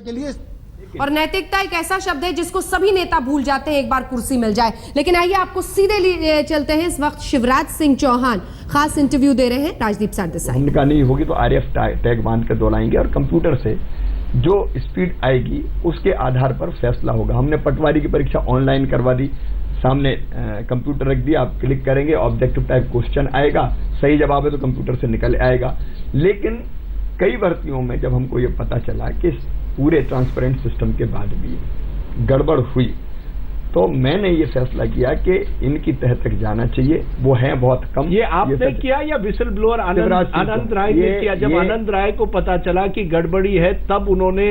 के लिए। और नैतिकता एक ऐसा शब्द है जिसको सभी नेता भूल जाते हैं एक बार कुर्सी मिल जाए। लेकिन आइए आपको सीधे चलते हैं। इस वक्त शिवराज सिंह चौहान खास इंटरव्यू दे रहे हैं राजदीप सरदेसाई। हमने कहा नहीं होगी तो RF टैग बांध कर दौड़ाएंगे और कंप्यूटर से जो स्पीड आएगी उसके आधार पर फैसला होगा। हमने पटवारी की परीक्षा ऑनलाइन करवा दी, सामने कंप्यूटर रख दिया, आप क्लिक करेंगे ऑब्जेक्टिव टाइप क्वेश्चन आएगा, सही जवाब है तो कंप्यूटर से निकल आएगा। लेकिन कई भर्तियों में जब हमको ये पता चला कि पूरे ट्रांसपेरेंट सिस्टम के बाद भी गड़बड़ हुई तो मैंने ये फैसला किया कि इनकी तह तक जाना चाहिए। वो है बहुत कम। ये आपने किया या विसल ब्लोअर आनंद राय ने किया? जब आनंद राय को पता चला कि गड़बड़ी है तब उन्होंने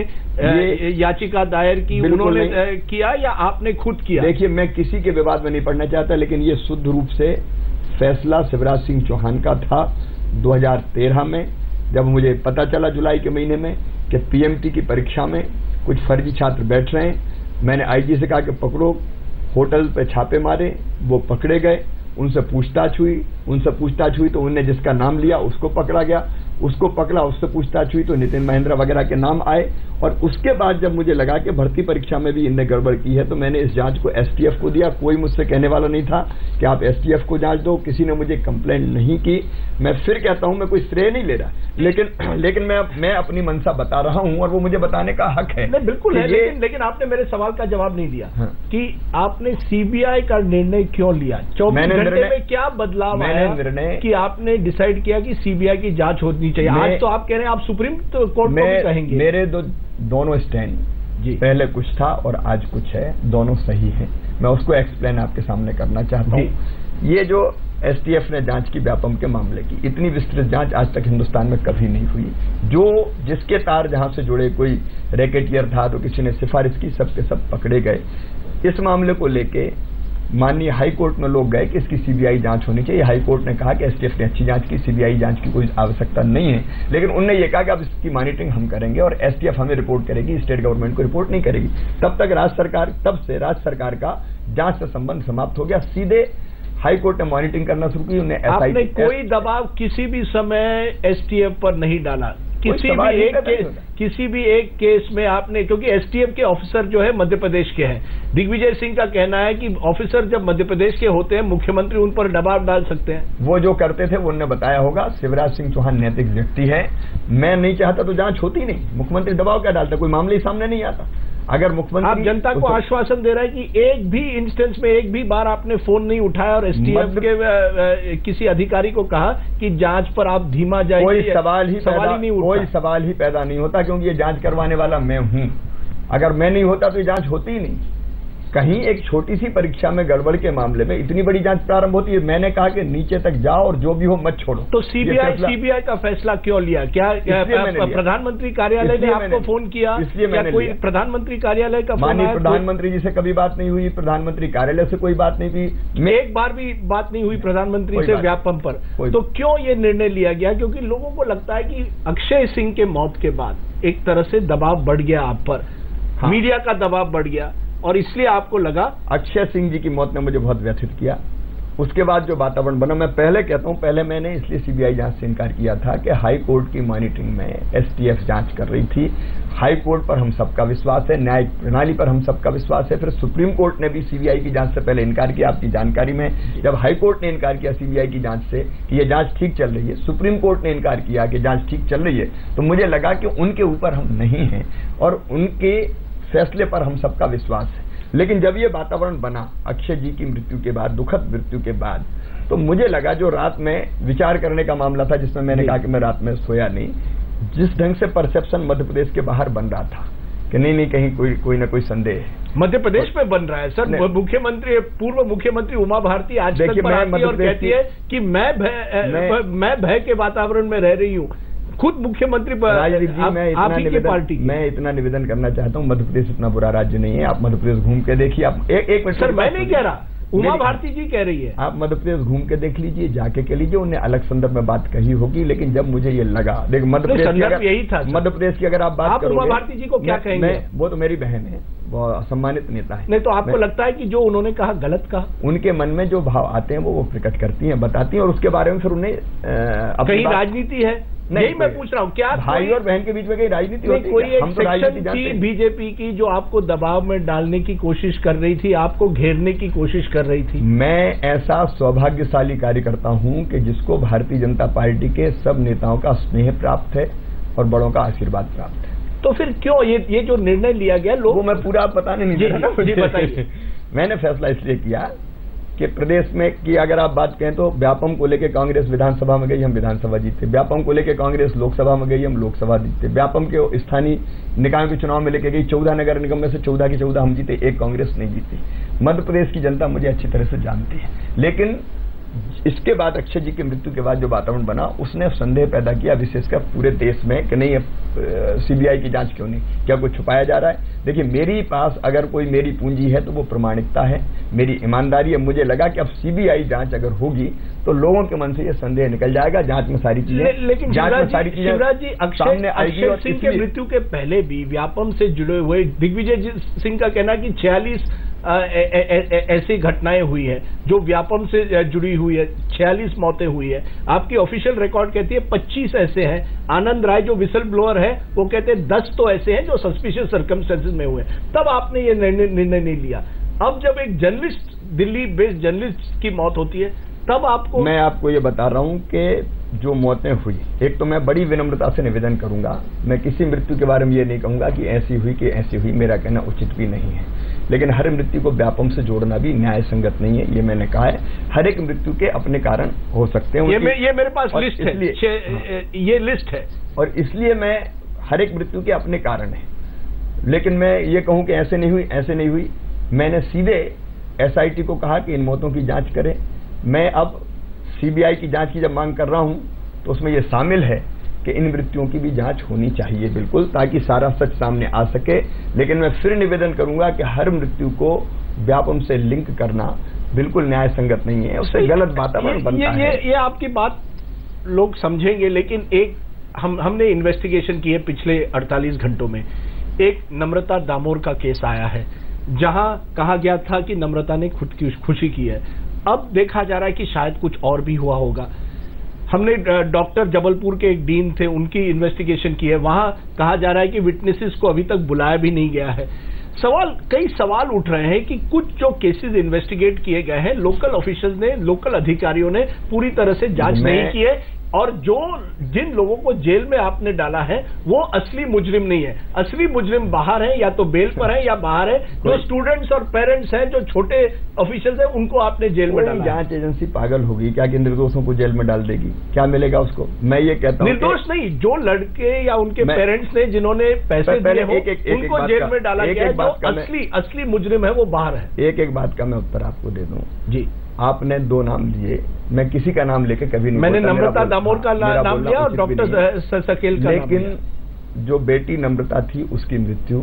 याचिका दायर की, उन्होंने किया या आपने खुद किया? देखिए, मैं किसी के विवाद में नहीं पड़ना चाहता, लेकिन ये शुद्ध रूप से फैसला शिवराज सिंह चौहान का था 2013 में, जब मुझे पता चला जुलाई के महीने में कि PMT की परीक्षा में कुछ फर्जी छात्र बैठ रहे हैं। मैंने IG से कहा कि पकड़ो, होटल पे छापे मारे, वो पकड़े गए, उनसे पूछताछ हुई तो उन्होंने जिसका नाम लिया उसको पकड़ा गया, उसको पकड़ा, उससे पूछताछ हुई तो नितिन महेंद्र वगैरह के नाम आए। और उसके बाद जब मुझे लगा कि भर्ती परीक्षा में भी इनने गड़बड़ की है तो मैंने इस जांच को STF को दिया। कोई मुझसे कहने वाला नहीं था कि आप STF को जांच दो, किसी ने मुझे कंप्लेंट नहीं की। मैं फिर कहता हूं, मैं कोई श्रेय नहीं ले रहा, लेकिन मैं अपनी मंशा बता रहा हूं और वो मुझे बताने का हक है। नहीं, बिल्कुल है, लेकिन आपने मेरे सवाल का जवाब नहीं दिया। हाँ। कि आपने CBI का निर्णय क्यों लिया? 24 घंटे में क्या बदलाव आया कि आपने डिसाइड किया कि CBI की जांच होनी चाहिए? आज तो आप कह रहे हैं आप सुप्रीम कोर्ट को भी कहेंगे। मेरे दोनों स्टैंड जी, पहले कुछ था और आज कुछ है, दोनों सही है। मैं उसको एक्सप्लेन आपके सामने करना चाहता हूँ। ये जो STF ने जांच की व्यापम के मामले की, इतनी विस्तृत जांच आज तक हिंदुस्तान में कभी नहीं हुई। जिसके तार जहां से जुड़े, कोई रैकेटियर था तो किसी ने सिफारिश की, सबके सब पकड़े गए। इस मामले को लेके माननीय हाई कोर्ट में लोग गए कि इसकी CBI जांच होनी चाहिए। हाई कोर्ट ने कहा कि STF ने अच्छी जांच की, CBI जांच की कोई आवश्यकता नहीं है। लेकिन उन्होंने ये कहा कि अब इसकी मॉनिटरिंग हम करेंगे और STF हमें रिपोर्ट करेगी, स्टेट गवर्नमेंट को रिपोर्ट नहीं करेगी। तब से राज्य सरकार का जांच से संबंध समाप्त हो गया। सीधे हाई कोर्ट ने मॉनिटरिंग करना शुरू की। आपने कोई दबाव किसी भी समय STF पर नहीं डाला? किसी भी एक केस में आपने, क्योंकि STF के ऑफिसर जो है मध्य प्रदेश के हैं, दिग्विजय सिंह का कहना है कि ऑफिसर जब मध्य प्रदेश के होते हैं मुख्यमंत्री उन पर दबाव डाल सकते हैं। वो जो करते थे वो उन्होंने बताया होगा। शिवराज सिंह चौहान नैतिक व्यक्ति है, मैं नहीं चाहता तो जांच होती नहीं। मुख्यमंत्री दबाव क्या डालता, कोई मामले ही सामने नहीं आता। अगर मुख्यमंत्री, आप जनता को आश्वासन दे रहे हैं कि एक भी इंस्टेंस में एक भी बार आपने फोन नहीं उठाया और STF के किसी अधिकारी को कहा कि जांच पर आप धीमा जाइए? कोई सवाल ही पैदा नहीं होता, क्योंकि ये जांच करवाने वाला मैं हूं। अगर मैं नहीं होता तो ये जांच होती ही नहीं। कहीं एक छोटी सी परीक्षा में गड़बड़ के मामले में इतनी बड़ी जांच प्रारंभ होती है। मैंने कहा कि नीचे तक जाओ और जो भी हो मत छोड़ो। तो CBI का फैसला क्यों लिया? क्या प्रधानमंत्री कार्यालय ने आपको फोन किया? इसलिए कोई प्रधानमंत्री कार्यालय का माननीय प्रधानमंत्री जी से कभी बात नहीं हुई, प्रधानमंत्री कार्यालय से कोई बात नहीं हुई, एक बार भी बात नहीं हुई प्रधानमंत्री से व्यापम पर। तो क्यों ये निर्णय लिया गया? क्योंकि लोगों को लगता है कि अक्षय सिंह के मौत के बाद एक तरह से दबाव बढ़ गया आप पर, मीडिया का दबाव बढ़ गया और इसलिए आपको लगा। अक्षय सिंह जी की मौत ने मुझे बहुत व्यथित किया। उसके बाद जो वातावरण बना, मैं पहले कहता हूं, पहले मैंने इसलिए CBI जांच से इनकार किया था कि हाई कोर्ट की मॉनिटरिंग में STF जांच कर रही थी। हाई कोर्ट पर हम सबका विश्वास है, न्यायिक प्रणाली पर हम सबका विश्वास है। फिर सुप्रीम कोर्ट ने भी CBI की जांच से पहले इनकार किया। आपकी जानकारी में जब हाई कोर्ट ने इनकार किया CBI की जांच से कि ये जांच ठीक चल रही है, सुप्रीम कोर्ट ने इनकार किया कि जांच ठीक चल रही है, तो मुझे लगा कि उनके ऊपर हम नहीं हैं और उनके फैसले पर हम सबका विश्वास है। लेकिन जब ये वातावरण बना अक्षय जी की मृत्यु के बाद, दुखद मृत्यु के बाद, तो मुझे लगा जो रात में विचार करने का मामला था, जिसमें मैंने कहा कि मैं रात में सोया नहीं, जिस ढंग से परसेप्शन मध्य प्रदेश के बाहर बन रहा था कि नहीं कहीं कोई ना कोई संदेह है। मध्य प्रदेश में बन रहा है सर। पूर्व मुख्यमंत्री उमा भारती आज तक पर आती है और कहती है कि मैं भय के वातावरण में रह रही हूँ। खुद मुख्यमंत्री पार्टी। मैं इतना निवेदन करना चाहता हूँ, मध्य प्रदेश इतना बुरा राज्य नहीं है। आप मध्य प्रदेश घूम के देखिए। आप एक मिनट सर, मैं नहीं कह रहा, उमा भारती जी कह रही है। आप मध्य प्रदेश घूम के देख लीजिए, जाके के लीजिए, उन्हें अलग संदर्भ में बात कही होगी। लेकिन जब मुझे ये लगा, देख मध्य प्रदेश की अगर आप बात करोगे, उमा भारती जी को क्या कहेंगे? वो तो मेरी बहन है, वो सम्मानित नेता है। नहीं तो आपको लगता है कि जो उन्होंने कहा गलत कहा? उनके मन में जो भाव आते हैं वो प्रकट करती हैं, बताती हैं और उसके बारे में फिर उन्हें कहीं राजनीति है। यही मैं पूछ रहा हूँ, क्या भाई और बहन के बीच में कहीं राजनीति होती है? कोई एक हम तो सेक्शन राजनीति थी जानते हैं। बीजेपी की जो आपको दबाव में डालने की कोशिश कर रही थी, आपको घेरने की कोशिश कर रही थी? मैं ऐसा सौभाग्यशाली कार्य करता हूं कि जिसको भारतीय जनता पार्टी के सब नेताओं का स्नेह प्राप्त है और बड़ों का आशीर्वाद प्राप्त है। तो फिर क्यों ये जो निर्णय लिया गया, लोग वो मैं पूरा बताने नहीं दे रहा ना। जी बताइए। मैंने फैसला इसलिए किया कि प्रदेश में की अगर आप बात कहें तो व्यापम को लेकर कांग्रेस विधानसभा में गई, हम विधानसभा जीते। व्यापम को लेकर कांग्रेस लोकसभा में गई, हम लोकसभा जीते। व्यापम के स्थानीय निकायों के चुनाव में लेके गई, 14 नगर निगम में से 14 के 14 हम जीते, एक कांग्रेस नहीं जीती। मध्य प्रदेश की जनता मुझे अच्छी तरह से जानती है। लेकिन इसके बाद अक्षय जी की मृत्यु के बाद जो वातावरण बना, उसने संदेह पैदा किया विशेषकर पूरे देश में कि नहीं, अब सीबीआई की जांच क्यों नहीं, क्या कुछ छुपाया जा रहा है? देखिए, मेरी पास अगर कोई मेरी पूंजी है तो वो प्रामाणिकता है, मेरी ईमानदारी है। मुझे लगा कि अब सीबीआई जांच अगर होगी तो लोगों के मन से ये संदेह निकल जाएगा, जांच में सारी चीजें, लेकिन जांच में सारी चीजें शिवराज जी, अक्षय सिंह के मृत्यु के पहले भी व्यापम से जुड़े हुए दिग्विजय सिंह का कहना कि 46 ऐसी घटनाएं हुई है जो व्यापम से जुड़ी हुई है, 46 मौतें हुई है। आपकी ऑफिशियल रिकॉर्ड कहती है 25 ऐसे हैं। आनंद राय जो विसल ब्लोअर है वो कहते हैं 10 तो ऐसे हैं जो सस्पिशियस सर्कमस्टेंसेस में हुए। तब आपने ये निर्णय नहीं लिया। अब जब एक जर्नलिस्ट, दिल्ली बेस्ड जर्नलिस्ट की मौत होती है, तब आपको, मैं आपको ये बता रहा हूं कि जो मौतें हुई, एक तो मैं बड़ी विनम्रता से निवेदन करूंगा, मैं किसी मृत्यु के बारे में ये नहीं कहूंगा कि ऐसी हुई कि ऐसी हुई, मेरा कहना उचित भी नहीं है। लेकिन हर मृत्यु को व्यापम से जोड़ना भी न्याय संगत नहीं है, ये मैंने कहा है। हर एक मृत्यु के अपने कारण हो सकते हैं। ये मेरे पास लिस्ट है, ये लिस्ट है, और इसलिए मैं हर एक मृत्यु के अपने कारण है। लेकिन मैं ये कहूं कि ऐसे नहीं हुई, ऐसे नहीं हुई, मैंने सीधे एसआईटी को कहा कि इन मौतों की जांच करें। मैं अब सीबीआई की जांच की जब मांग कर रहा हूं तो उसमें यह शामिल है कि इन मृत्युओं की भी जांच होनी चाहिए, बिल्कुल, ताकि सारा सच सामने आ सके। लेकिन मैं फिर निवेदन करूंगा कि हर मृत्यु को व्यापम से लिंक करना बिल्कुल न्याय संगत नहीं है, उससे गलत वातावरण बनता है। ये आपकी बात लोग समझेंगे, लेकिन एक हमने इन्वेस्टिगेशन की है पिछले 48 घंटों में। एक नम्रता दामोर का केस आया है जहां कहा गया था कि नम्रता ने खुद की खुशी की है। अब देखा जा रहा है कि शायद कुछ और भी हुआ होगा। हमने डॉक्टर जबलपुर के एक डीन थे, उनकी इन्वेस्टिगेशन की है। वहां कहा जा रहा है कि विटनेसेस को अभी तक बुलाया भी नहीं गया है। कई सवाल उठ रहे हैं कि कुछ जो केसेस इन्वेस्टिगेट किए गए हैं, लोकल ऑफिशियल्स ने, लोकल अधिकारियों ने पूरी तरह से जांच नहीं की है, और जिन लोगों को जेल में आपने डाला है वो असली मुजरिम नहीं है। असली मुजरिम बाहर है, या तो बेल पर है या बाहर है। जो स्टूडेंट्स और पेरेंट्स हैं, जो छोटे ऑफिशियल्स हैं, उनको आपने जेल में डाला। जांच एजेंसी पागल होगी क्या कि निर्दोषों को जेल में डाल देगी? क्या मिलेगा उसको? मैं ये कहता हूँ निर्दोष नहीं, जो लड़के या उनके पेरेंट्स ने जिन्होंने पैसे दिए हो उनको जेल में डाला गया है। जो असली मुजरिम है वो बाहर है। एक बात का मैं उत्तर आपको दे दूं। जी, आपने 2 नाम लिए, मैं किसी का नाम लेकर कभी नहीं, मैंने नम्रता दामोर का नाम लिया और डॉक्टर सकेल का। लेकिन जो बेटी नम्रता थी उसकी मृत्यु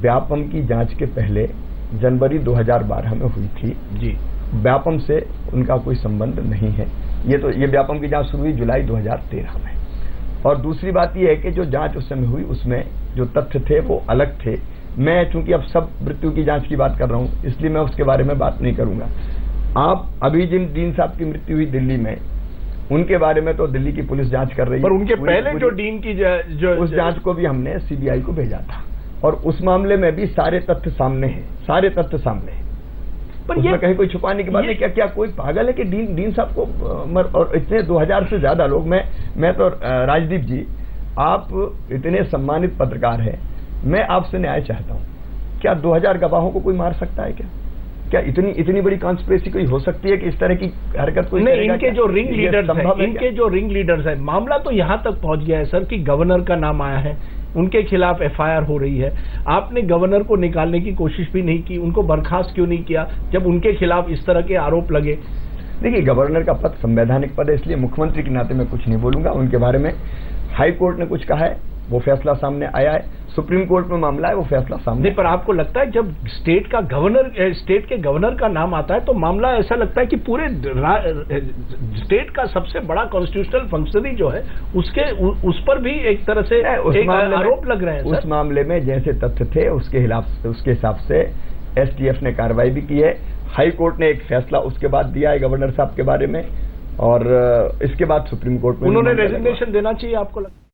व्यापम की जांच के पहले जनवरी 2012 में हुई थी। जी, व्यापम से उनका कोई संबंध नहीं है। ये व्यापम की जांच शुरू हुई जुलाई 2013 में। और दूसरी बात यह है कि जो जांच उस समय हुई उसमें जो तथ्य थे वो अलग थे। मैं चूंकि अब सब मृत्यु की जांच की बात कर रहा हूं, इसलिए मैं उसके बारे में बात नहीं करूंगा। आप अभी जिन डीन साहब की मृत्यु हुई दिल्ली में, उनके बारे में तो दिल्ली की पुलिस जांच कर रही है, पर उनके पहले जो डीन की उस जांच को भी हमने सीबीआई को भेजा था, और उस मामले में भी सारे तथ्य सामने हैं, सारे तथ्य सामने हैं। पर ये कहीं कोई छुपाने की बात नहीं। क्या कोई पागल है कि डीन साहब को, और इतने 2000 से ज्यादा लोग, मैं तो राजदीप जी, आप इतने सम्मानित पत्रकार हैं, मैं आपसे न्याय चाहता हूं। क्या 2000 गवाहों को कोई मार सकता है? क्या इतनी बड़ी कॉन्स्पिरेसी कोई हो सकती है कि इस तरह की हरकत कोई नहीं? इनके जो रिंग लीडर्स हैं, मामला तो यहां तक पहुंच गया है सर कि गवर्नर का नाम आया है, उनके खिलाफ एफआईआर हो रही है। आपने गवर्नर को निकालने की कोशिश भी नहीं की, उनको बर्खास्त क्यों नहीं किया जब उनके खिलाफ इस तरह के आरोप लगे? देखिए, गवर्नर का पद संवैधानिक पद है, इसलिए मुख्यमंत्री के नाते मैं कुछ नहीं बोलूंगा उनके बारे में। हाई कोर्ट ने कुछ कहा है, वो फैसला सामने आया है। सुप्रीम कोर्ट में मामला है, वो फैसला सामने। नहीं, पर आपको लगता है जब स्टेट के गवर्नर का नाम आता है तो मामला ऐसा लगता है कि पूरे स्टेट का सबसे बड़ा कॉन्स्टिट्यूशनल फंक्शनरी जो है उस पर भी एक तरह से एक आरोप लग रहे हैं। उस मामले में जैसे तथ्य थे उसके हिसाब से एसटीएफ ने कार्रवाई भी की है। हाई कोर्ट ने एक फैसला उसके बाद दिया है गवर्नर साहब के बारे में। और इसके बाद सुप्रीम कोर्ट में उन्होंने रेजिग्नेशन देना चाहिए आपको लगता है?